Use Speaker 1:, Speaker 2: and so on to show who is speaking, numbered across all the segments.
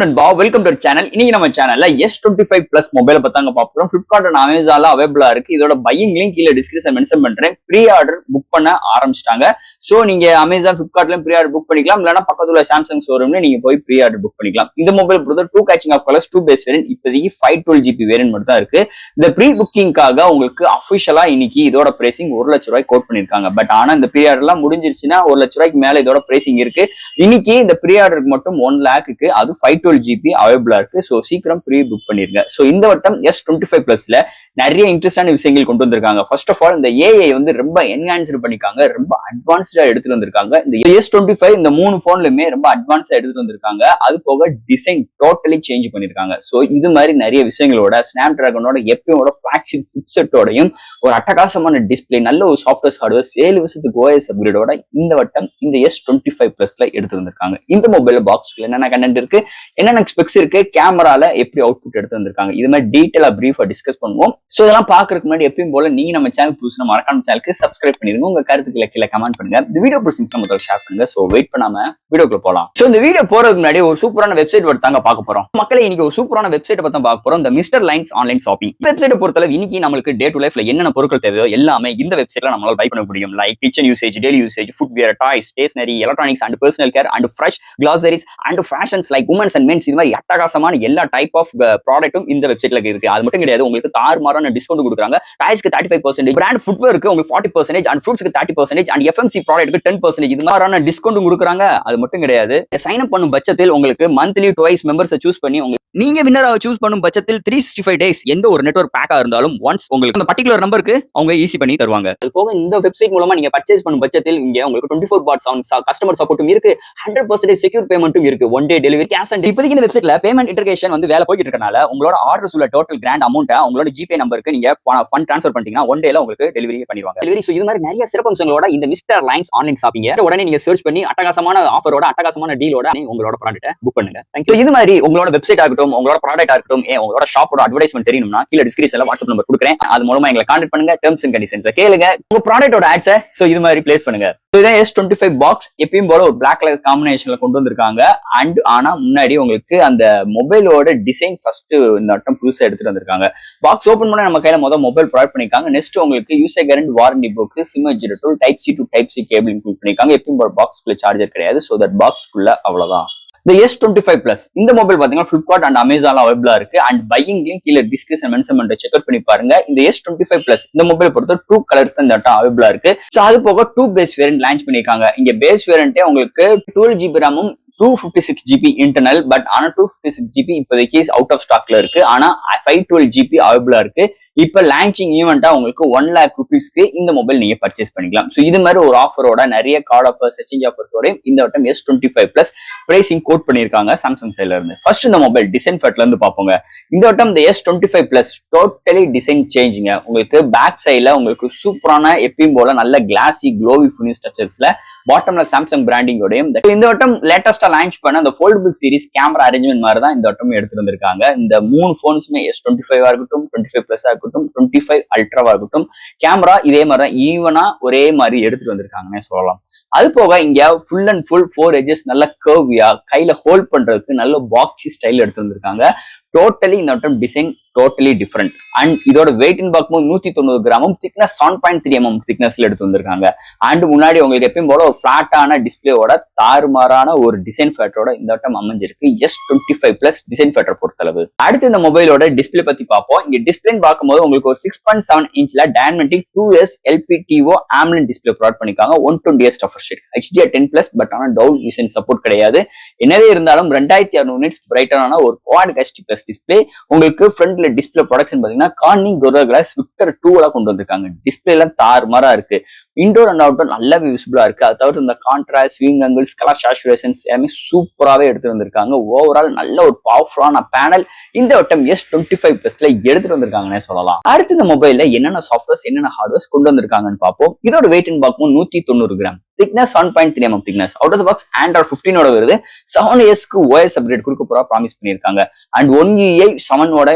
Speaker 1: நண்பா welcome to channel. இன்னைக்கு நம்ம சேனல்ல S25 பிளஸ் மொபைலை பத்தாங்க பார்ப்போம். Flipkart அண்ட் அமேசான்ல அவைலபிளா இருக்கு. இதோட பையிங் லிங்க் கீழே டிஸ்கிரிப்ஷன் மென்ஷன் பண்றேன். ப்ரீ ஆர்டர் புக் பண்ண ஆரம்பிச்சிட்டாங்க. சோ நீங்க அமேசான் Flipkartலயும் ப்ரீ ஆர்டர் புக் பண்ணிக்கலாம். இல்லைன்னா பக்கத்துல சாம்சங் ஷோரூம்ல நீங்க போய் ப்ரீ ஆர்டர் புக் பண்ணிக்கலாம். இந்த மொபைல் பொறுத்த 2 catching of colours 2 base variant இப்போதைக்கு 512GB வேரியன்ட் மட்டும் தான் இருக்கு. இந்த ப்ரீ புக்கிங்காக உங்களுக்கு அபிஷியலா இன்னைக்கு இதோட பிரைசிங் 1 லட்சம் ரூபாய் கோட் பண்ணிருக்காங்க. பட் ஆனா இந்த ப்ரீ ஆர்டர்லாம் முடிஞ்சிருச்சுன்னா 1 லட்சம் ரூபாய்க்கு மேல இதோட பிரைசிங் இருக்கு. இன்னைக்கு இந்த ப்ரீ ஆர்டருக்கு மட்டும் 1 லேக்கு அது 512GB அவைலபிளா இருக்கு. சோ சீக்கிரம் ப்ரீ புக் பண்ணிருங்க. சோ இந்த வட்டம் S25 பிளஸ்ல நிறைய இன்ட்ரெஸ்டான விஷயங்கள் கொண்டு வந்திருக்காங்க. ஃபர்ஸ்ட் ஆஃப் ஆல் இந்த ஏஐ வந்து ரொம்ப என்ஹான்ஸ்டு பண்ணிருக்காங்க, ரொம்ப அட்வான்ஸ்டா எடுத்துட்டு வந்திருக்காங்க. இந்த S25 இந்த 3 போன்லயுமே ரொம்ப அட்வான்ஸா எடுத்துட்டு வந்திருக்காங்க. அது போக டிசைன் டோட்டலி சேஞ்ச் பண்ணிருக்காங்க. சோ இது மாதிரி நிறைய விஷயங்களோட ஸ்னாப் டிராகனோட எப்பயோட ஃபிளாக்ஷிப் சிப்செட்டோடையும் ஒரு அட்டகாசமான டிஸ்பிளே, நல்ல ஒரு சாஃப்ட்வேர் ஹார்ட்வேர், 7 வருஷத்துக்கு OS அப்கிரேடோட இந்த வட்டம் இந்த S25 பிளஸ்ல எடுத்து வந்திருக்காங்க. இந்த மொபைல் பாக்ஸ்ல என்னென்ன கண்டென்ட் இருக்கு, என்னென்ன ஸ்பெக்ஸ் இருக்கு, கேமரால எப்படி அவுட்புட் எடுத்து வந்திருக்காங்க, இது மாதிரி டீடைலா பிரீஃபா டிஸ்கஸ் பண்ணுவோம். சோ இதெல்லாம் பாக்குறதுக்கு முன்னாடி எப்பயும் போல நீங்க நம்ம சேனல் புதுசுனா மறக்காம சேனலுக்கு சப்ஸ்கிரைப் பண்ணிருங்க. உங்க கருத்துக்களை கீழே கமெண்ட் பண்ணுங்க. இந்த வீடியோ பிடிச்சிருந்தா முதல்ல ஷேர் பண்ணுங்க. சோ வெயிட் பண்ணாம வீடியோக்குள்ள போலாம். சோ இந்த வீடியோ போறதுக்கு முன்னாடி ஒரு சூப்பரான வெப்சைட் தாங்க பார்க்க போறோம். மக்களே இன்னைக்கு ஒரு சூப்பரான வெப்சைட் பத்தி பார்க்க போறோம். இந்த மிஸ்டர் லைன்ஸ் ஆன்லைன் ஷாப்பிங் வெப்சைட்டை பொறுத்தளவு இன்னைக்கு நம்மளுக்கு டே டு லைஃப்ல என்னென்ன பொருட்கள் தேவையோ எல்லாமே இந்த வெப்சைட்ல நம்மளால பை பண்ண முடியும். Like kitchen usage, daily usage, footwear, toys, stationery, electronics and personal care and fresh groceries and fashions like women's and men's, இது மாதிரி அட்டகாசமான எல்லா டைப் ஆஃப் ப்ராடக்ட்டும் இந்த வெப்சைட்ல இருக்கு. அது மட்டும் கிடையாது, உங்களுக்கு தாறுமாறான டிஸ்கவுண்ட் கொடுக்குறாங்க. டாய்ஸ்க்கு 35%, பிராண்ட் ஃபுட்வேருக்கு உங்களுக்கு 40% அண்ட் ஃப்ரூட்ஸ்க்கு 30% அண்ட் FMC ப்ராடக்ட்க்கு 10%, இது மாதிரியான டிஸ்கவுண்ட் கொடுக்குறாங்க. அது மட்டும் கிடையாது, சைன் அப் பண்ணும் பட்சத்தில் உங்களுக்கு மந்த்லி டுவைஸ் மெம்பர்ஸை சூஸ் பண்ணி நீங்க வின்னராக சூஸ் பண்ணும் பட்சத்தில் 365 டேஸ் எந்த ஒரு நெட்வொர்க் பேக்கா இருந்தாலும் ஒன்ஸ் உங்களுக்கு அந்த பர்டிகுலர் நம்பருக்கு அவங்க ஈஸி பண்ணி தருவாங்க. அது போக இந்த வெப்சைட் மூலமா நீங்க பர்ச்சேஸ் பண்ணும் பட்சத்தில் இங்க உங்களுக்கு 24/7 கஸ்டமர் சப்போர்ட்டும் இருக்கு, 100% செக்யூர் பேமெண்ட்டும் இருக்கு, 1 டே டெலிவரி, கேஷ் ஆன். இப்போதைக்கு இந்த வெப்சைட்ல பேமெண்ட் இன்டர்கேஷன் வந்து வேலை போயிட்டு இருக்கனால உங்களோட ஆர்டர்ஸ் உள்ள டோட்டல் கிராண்ட் அமௌண்ட்டை உங்களோட ஜிபே நம்பருக்கு நீங்க ஃபண்ட் ட்ரான்ஸ்ஃபர் பண்ணிட்டீங்கன்னா 1 டேல உங்களுக்கு டெலிவரி பண்ணிடுவாங்க. டெலிவரி. சோ இது மாதிரி நிறைய சிறப்பம்சங்களோட இந்த மிஸ்டர் லைன்ஸ் ஆன்லைன் ஷாப்பிங் உடனே நீங்க சர்ச் பண்ணி அட்டகாசமான ஆஃபரோட அட்டகாசமான டீலோட உங்களோட ப்ராடக்ட்டை புக் பண்ணுங்க. Thank you. இது மாதிரி உங்களோட வெப்சைட் ஆகட்டும், உங்களோட ப்ராடக்ட் ஆகட்டும், உங்களோட ஷாப்போட அட்வர்டைஸ்மென்ட் தெரியணும்னா கீழ டிஸ்கிரிப்ஷன்ல வாட்ஸ்அப் நம்பர் கொடுக்குறேன். அது மூலமா எங்களை கான்டாக்ட் பண்ணுங்க. டெர்ம்ஸ் அண்ட் கண்டிஷன்ஸ் கேளுங்க. உங்க ப்ராடக்ட்டோட ஆட்ஸை சோ இது மாதிரி பிளேஸ் பண்ணுங்க. சோ இதான் S25 பாக்ஸ். எப்பயும் போல ஒரு பிளாக் கலர் காம்பினேஷன்ல கொண்டு வந்திருக்காங்க. அண்ட் ஆனா முன்னாடி உங்களுக்கு அந்த மொபைலோட டிசைன் ஃபர்ஸ்ட் இந்த வட்டம் புதுசா எடுத்துட்டு வந்திருக்காங்க. பாக்ஸ் ஓபன் பண்ண நம்ம கையில மொபைல் ப்ரொவைட் பண்ணிருக்காங்க. நெக்ஸ்ட் உங்களுக்கு user guarantee warranty book, sim adjuster tool, type C to type C cable include பண்ணிருக்காங்க. எப்பயும் போல பாக்ஸ்க்குள்ள சார்ஜர் கிடையாது. சோ தட் பாக்ஸ்க்குள்ள அவ்வளவுதான். இந்த S25 பிளஸ் இந்த மொபைல் பாத்தீங்கன்னா Flipkart அண்ட் அமேசான்ல அவைலபிளா இருக்கு. அண்ட் பையிங் லிங்க் கீழ டிஸ்கிரிப்ஷன் மென்ஷன் பண்ற செக் அவுட் பண்ணி பாருங்க. இந்த S25 பிளஸ் இந்த மொபைல் பொறுத்த 2 கலர்ஸ் தான் இந்த அவைலபிளா இருக்கு. சோ அது போக 2 பேஸ் வேரியன்ட் லான்ச் பண்ணிருக்காங்க. இங்க பேஸ் வேரியன்ட்டே உங்களுக்கு 12GB RAM 256GB internal. But ஆனா 256GB இப்போதைக்கு அவுட் ஆஃப் ஸ்டாக்ல இருக்கு. ஆனா 512GB அவைலபிளா இருக்கு. இப்ப லான்ச்சிங் ஈவெண்டா உங்களுக்கு 1 lakh rupeesக்கு இந்த மொபைல் நீங்க பர்ச்சேஸ் பண்ணிக்கலாம். சோ இது மாதிரி ஒரு ஆஃபரோட நிறைய கார்டு ஆஃபர்ஸ், எக்ஸ்சேஞ்ச் ஆஃபர்ஸோட இந்த வட்டம் S25 பிளஸ் பிரைசிங் கோட் பண்ணிருக்காங்க சாம்சங் சைட்ல இருந்து. ஃபர்ஸ்ட் இந்த மொபைல் டிசைன் ஃபேட்ல இருந்து பாப்போங்க. இந்த வட்டம் இந்த S25 பிளஸ் டோட்டலி டிசைன் சேஞ்சுங்க. உங்களுக்கு பேக் சைட்ல உங்களுக்கு சூப்பரான எப்பயும் போல நல்ல கிளாசி க்ளோவி ஃபினிஷ் ஸ்ட்ரக்சர்ஸ்ல பாட்டம்ல சாம்சங் பிராண்டிங்கோடையும் இந்த வட்டம் லேட்டஸ்டா லான்ச் பண்ண அந்த ஃபோல்டபிள் சீரிஸ் கேமரா அரேஞ்ச்மெண்ட் மாதிரி தான் இந்த வட்டம் எடுத்துட்டு வந்திருக்காங்க. இந்த 3 போன்ஸுமே S25 இருக்கட்டும், 25 பிளஸ் இருக்கட்டும், 25 அல்ட்ராவா இருக்கட்டும், கேமரா இதே மாதிரி தான் ஈவனா ஒரே மாதிரி எடுத்துட்டு வந்திருக்காங்கன்னு சொல்லலாம். அது போக இங்க ஃபுல் அண்ட் ஃபுல் 4 எட்ஜஸ் நல்ல கர்வியா கையில ஹோல்ட் பண்றதுக்கு நல்ல பாக்ஸி ஸ்டைல் எடுத்து வந்திருக்காங்க. டோட்டலி இந்த வட்டம் டிசைன் டோட்டலி டிஃபரெண்ட். அண்ட் இதோட வெயிட் பார்க்கும்போது 190 கிராமும், திக்னஸ் 7.3 mm திக்னஸ்ல எடுத்து வந்திருக்காங்க. அண்ட் முன்னாடி உங்களுக்கு எப்பயும் போல ஒரு பிளாட்டான டிஸ்பிளேயோட தாறுமாறான ஒரு டிசைன் ஃபேட்டரோட இந்த வட்டம் அமைஞ்சிருக்கு S25 பிளஸ் டிசைன் ஃபேட்டர் பொறுத்தளவு. அடுத்து இந்த மொபைலோட டிஸ்பிளே பத்தி பார்ப்போம். இங்க டிஸ்பிளே பார்க்கும்போது உங்களுக்கு ஒரு 6.7 இன்ச்ல டைனமெட்டிக் 2S LPTO AMOLED display provide பண்ணிருக்காங்க. 120Hz refresh rate, HDR10+ but ஆனா டவுன் விஷன் சப்போர்ட் கிடையாது. என்னவே இருந்தாலும் 2600 nits பிரைட்டரான ஒரு Quad HD+ டிஸ்பிளே. உங்களுக்கு ஃப்ரண்ட்ல டிஸ்பிளே ப்ரொடக்ஷன் பாத்தீங்கன்னா கார்னிங் Gorilla Glass Victor 2 கொண்டு வந்திருக்காங்க. டிஸ்பிளேல தாறுமாறா இருக்கு. இன்டோர் அண்ட் அவுட்டோர் நல்லாவே விசிபிளா இருக்கு. அது தவிர்த்து இந்த கான்ட்ராஸ்ட், விங் ஆங்கிள்ஸ், கலர் சாச்சுரேஷன்ஸ் எல்லாமே சூப்பராகவே எடுத்து வந்திருக்காங்க. ஓவரால் நல்ல ஒரு பவர்ஃபுல்லான பேனல் இந்த வட்டம் S25 பிளஸ்ல எடுத்துட்டு வந்திருக்காங்கன்னே சொல்லலாம். அடுத்து இந்த மொபைல்ல என்னென்ன சாஃப்ட்வேர்ஸ், என்னென்ன ஹார்ட்வேர்ஸ் கொண்டு வந்திருக்காங்கன்னு பார்ப்போம். இதோட வெயிட் பார்க்கும்போது 190 gram. Thickness 7.3 mm thickness. Out of the box Android 15 ஓட வருது. 7S க்கு OS அப்கிரேட் கொடுக்க போறா ப்ராமிஸ் பண்ணிருக்காங்க. அண்ட் 1UI 7 ஓட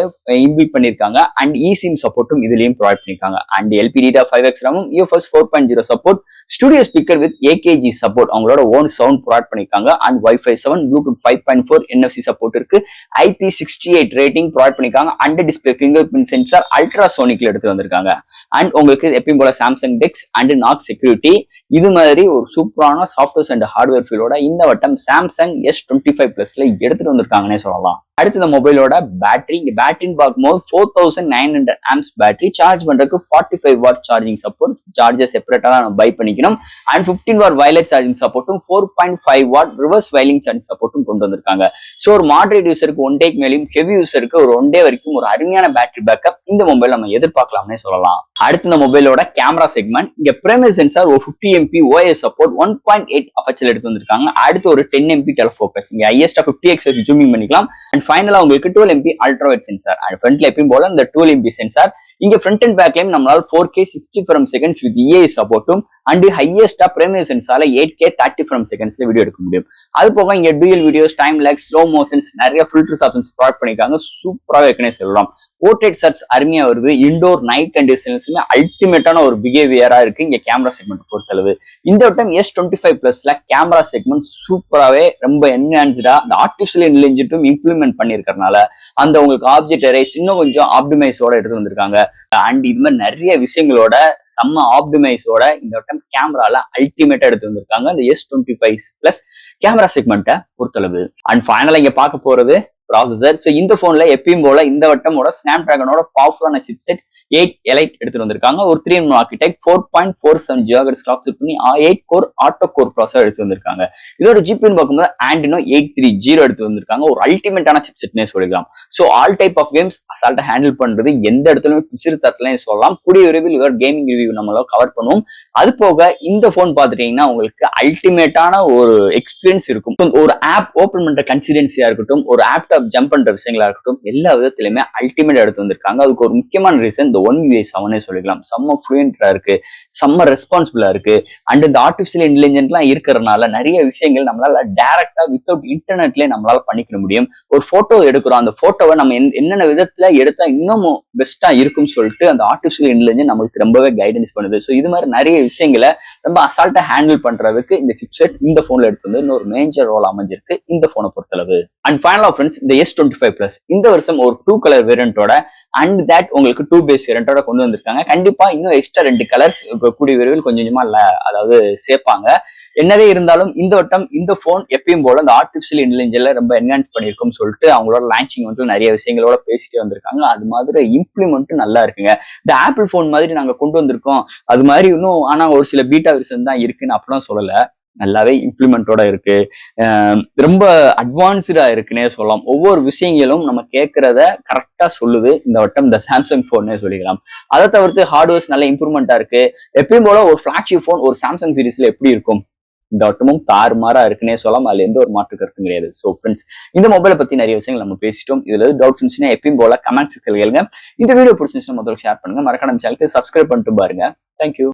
Speaker 1: இன்பில்ட் பண்ணிருக்காங்க. அண்ட் eSIM சப்போர்ட்டும் இதுலயும் ப்ரொவைட் பண்ணிருக்காங்க. And LPDDR5X RAM, UFS 4.0 support, studio speaker with AKG support, அவங்களோட ஓன் சவுண்ட் ப்ரொவைட் பண்ணிருக்காங்க. And Wi-Fi 7, Bluetooth 5.4, NFC support இருக்கு. IP68 ரேட்டிங் ப்ரொவைட் பண்ணிருக்காங்க. Under display fingerprint sensor அல்ட்ராசோனிக்ல எடுத்து வந்திருக்காங்க. அண்ட் உங்களுக்கு எப்பயும் போல Samsung DeX and Knox security, இது மாதிரி ஒரு சூப்பரான சாஃப்ட்வேர்ஸ் அண்ட் ஹார்ட்வேர் ஃபீலோட இந்த வட்டம் சாம்சங் S25 பிளஸ்ல எடுத்துட்டு வந்திருக்காங்கன்னே சொல்லலாம். அடுத்து இந்த மொபைலோட பேட்டரி, இங்க பேட்டரின்னு பார்க்கும்போது 4900 amps பேட்டரி, சார்ஜ் பண்றதுக்கு 45 வாட் சார்ஜிங் சப்போர்ட், சார்ஜர் செப்பரேட்டா நம்ம பை பண்ணிக்கணும். அண்ட் 15 வாட் வயர்லெஸ் சார்ஜிங் சப்போர்ட்டும் 4.5 வாட் ரிவர்ஸ் வயலிங் சார்ஜிங் சப்போர்ட்டும் கொண்டு வந்திருக்காங்க. ஸோ ஒரு மாடரேட் யூசருக்கு 1 டேக்கு மேலேயும், ஹெவி யூசருக்கு ஒரு 1 டே வரைக்கும் ஒரு அருமையான பேட்டரி பேக்கப் இந்த மொபைல் நம்ம எதிர்பார்க்கலாம்னே சொல்லலாம். அடுத்து இந்த மொபைலோட கேமரா செக்மெண்ட், இங்க பிரைமரி சென்சார் ஒரு 50 MP OIS சப்போர்ட், 1.8 அபர்ச்சர் எடுத்து வந்திருக்காங்க. அடுத்து ஒரு 10 MP டெலஃபோக்கஸ், இங்க ஹையஸ்டா 50x ஜூமிங் பண்ணிக்கலாம். அண்ட் ஃபைனலா உங்களுக்கு 12 MP ultra wide sensor. And ஃப்ரண்ட்ல எப்பயும் போல இந்த 12 MP சென்சார், இங்க ஃப்ரண்ட் அண்ட் பேக்லயும் நம்மளால 4K 60 frames வித் EA சப்போர்ட்டும், அண்ட் ஹையஸ்டா பிரைமரி சென்சார்ல 8K 30 frames வீடியோ எடுக்க முடியும். அது போக இங்க dual videos, time lapse, slow motions, நிறைய ஃபில்டர்ஸ் ஆப்ஷன்ஸ் ப்ரொவைட் பண்ணிருக்காங்க. சூப்பராக இருக்குன்னே சொல்லலாம். போர்ட்ரேட் சர்ச் அருமையா வருது. இண்டோர் நைட் கண்டிஷன்ஸ்ல அல்டிமேட்டான ஒரு பிஹேவியரா இருக்கு இங்க கேமரா செக்மெண்ட் பொறுத்தளவு. இந்த வட்டம் S25 பிளஸ்ல கேமரா செக்மெண்ட் சூப்பராகவே ரொம்ப என்ஹான்ஸ்டா அந்த ஆர்டிபிஷியல் இன்டெலிஜென்ட்டும் இம்ப்ளிமெண்ட் பண்ணிருக்கறனால அந்த உங்களுக்கு ஆப்ஜெக்ட் அரேஸ் இன்னும் கொஞ்சம் ஆப்டிமைஸோட எடுத்து வந்திருக்காங்க. அண்ட் இது மாதிரி நிறைய விஷயங்களோட செம்ம ஆப்டிமைஸோட இந்த வட்டம் கேமரால அல்டிமேட்டா எடுத்து வந்திருக்காங்க இந்த S25 பிளஸ் கேமரா செக்மெண்ட்டை பொறுத்தளவு. அண்ட் ஃபைனலா இங்க பார்க்க போறது ப்ராசஸர். ஸோ இந்த போன்ல எப்பயும் போல இந்த வட்டமோட ஸ்னாப் டிராகனோட பவர்ஃபுல்லான சிப்செட் 8 எலைட் எடுத்துட்டு வந்திருக்காங்க. ஒரு 3 ஆர்கிடெக்ட் 4.47 GHz கிளாக் செட் பண்ணி 8 கோர் ஆட்டோ கோர் ப்ராசஸர் எடுத்து வந்திருக்காங்க. இதோட ஜிபின்னு பார்க்கும்போது Adreno 830 எடுத்து வந்திருக்காங்க. ஒரு அல்டிமேட்டான சிப்செட்னே சொல்லிக்கலாம். So all type of games அசால்ட்டா ஹேண்டில் பண்றது எந்த இடத்துலயுமே பிசிறு தட்டலன்னு சொல்லலாம். கூடிய விரைவில் இதோட கேமிங் ரிவ்யூ நம்மளால கவர் பண்ணுவோம். அது போக இந்த போன் பார்த்துட்டீங்கன்னா உங்களுக்கு அல்டிமேட்டான ஒரு எக்ஸ்பீரியன்ஸ் இருக்கும். ஒரு ஆப் ஓபன் பண்ற கன்சிடென்சியா இருக்கட்டும், ஒரு ஆப் ஜம்ப் பண்ற விஷயங்களா இருக்கட்டும், எல்லா விதத்திலுமே அல்டிமேட் எடுத்து வந்திருக்காங்க. அதுக்கு ஒரு முக்கியமான ரீசன் இந்த 1UI 7 சொல்லிக்கலாம். செம்ம ஃப்ளூயன்ட்டா இருக்கு, செம்ம ரெஸ்பான்சிபிளா இருக்கு. அண்ட் இந்த ஆர்டிபிஷியல் இன்டெலிஜென்ட்லாம் இருக்கிறதுனால நிறைய விஷயங்கள் நம்மளால டைரக்டா வித்தவுட் இன்டர்நெட்லயே நம்மளால பண்ணிக்க முடியும். ஒரு போட்டோ எடுக்கிறோம், அந்த போட்டோவை நம்ம என்னென்ன விதத்துல எடுத்தா இன்னும் பெஸ்டா இருக்கும்னு சொல்லிட்டு அந்த ஆர்டிபிஷியல் இன்டெலிஜென்ட் நம்மளுக்கு ரொம்பவே கைடன்ஸ் பண்ணுது. ஸோ இது மாதிரி நிறைய விஷயங்களை ரொம்ப அசால்ட்டா ஹேண்டில் பண்றதுக்கு இந்த சிப்செட் இந்த போன்ல எடுத்து வந்து இன்னொரு மேஜர் ரோல் அமைஞ்சிருக்கு இந்த போனை பொறுத்தளவு. அண்ட் ஃபைனலா ஃப்ரெண்ட்ஸ், இந்த S25 பிளஸ் இந்த வருஷம் ஒரு 2 கலர் வேரியண்டோட அண்ட் தட் உங்களுக்கு 2 பேஸ் வேரியண்டோட கொண்டு வந்திருக்காங்க. கண்டிப்பா இன்னும் எக்ஸ்ட்ரா 2 கலர்ஸ் கூடிய விரைவில் கொஞ்சம் கொஞ்சமா அதாவது சேர்ப்பாங்க. என்னதே இருந்தாலும் இந்த வட்டம் இந்த போன் எப்பயும் போல இந்த ஆர்டிபிஷியல் இன்டெலிஜென்ஸ்ல ரொம்ப என்ஹான்ஸ் பண்ணிருக்கும்னு சொல்லிட்டு அவங்களோட லான்ச்சிங் வந்து நிறைய விஷயங்களோட பேசிட்டே வந்திருக்காங்க. அது மாதிரி இம்ப்ளிமெண்ட் நல்லா இருக்குங்க. இந்த ஆப்பிள் போன் மாதிரி நாங்க கொண்டு வந்திருக்கோம் அது மாதிரி இன்னும், ஆனா ஒரு சில பீட்டா வெர்ஷன் தான் இருக்குன்னு அப்படிலாம் சொல்லல. நல்லாவே இம்ப்ளிமெண்டோட இருக்கு, ரொம்ப அட்வான்ஸ்டா இருக்குன்னே சொல்லலாம். ஒவ்வொரு விஷயங்களும் நம்ம கேட்கறத கரெக்டா சொல்லுது இந்த வட்டம் இந்த சாம்சங் போன்னே சொல்லிக்கலாம். அதை தவிர்த்து ஹார்ட்வேர்ஸ் நல்ல இம்ப்ரூவ்மெண்டா இருக்கு. எப்பயும் போல ஒரு பிளாக்ஷிப் போன் ஒரு சாம்சங் சீரீஸ்ல எப்படி இருக்கும், இந்த வட்டமும் தாறுமாறா இருக்குன்னே சொல்லலாம். அதுல எந்த ஒரு மாற்று கருத்தும் கிடையாது. ஸோ ஃப்ரெண்ட்ஸ், இந்த மொபைலை பத்தி நிறைய விஷயங்கள் நம்ம பேசிட்டோம். இதுல டவுட்ஸ் இருந்துச்சுன்னா எப்பயும் போல கமெண்ட் செக்ஷன்ல கேளுங்க. இந்த வீடியோ பிடிச்சிருந்துச்சுன்னா முதல்ல ஷேர் பண்ணுங்க. மறக்காம சேனலுக்கு சப்ஸ்கிரைப் பண்ணிட்டு பாருங்க. தேங்க்யூ.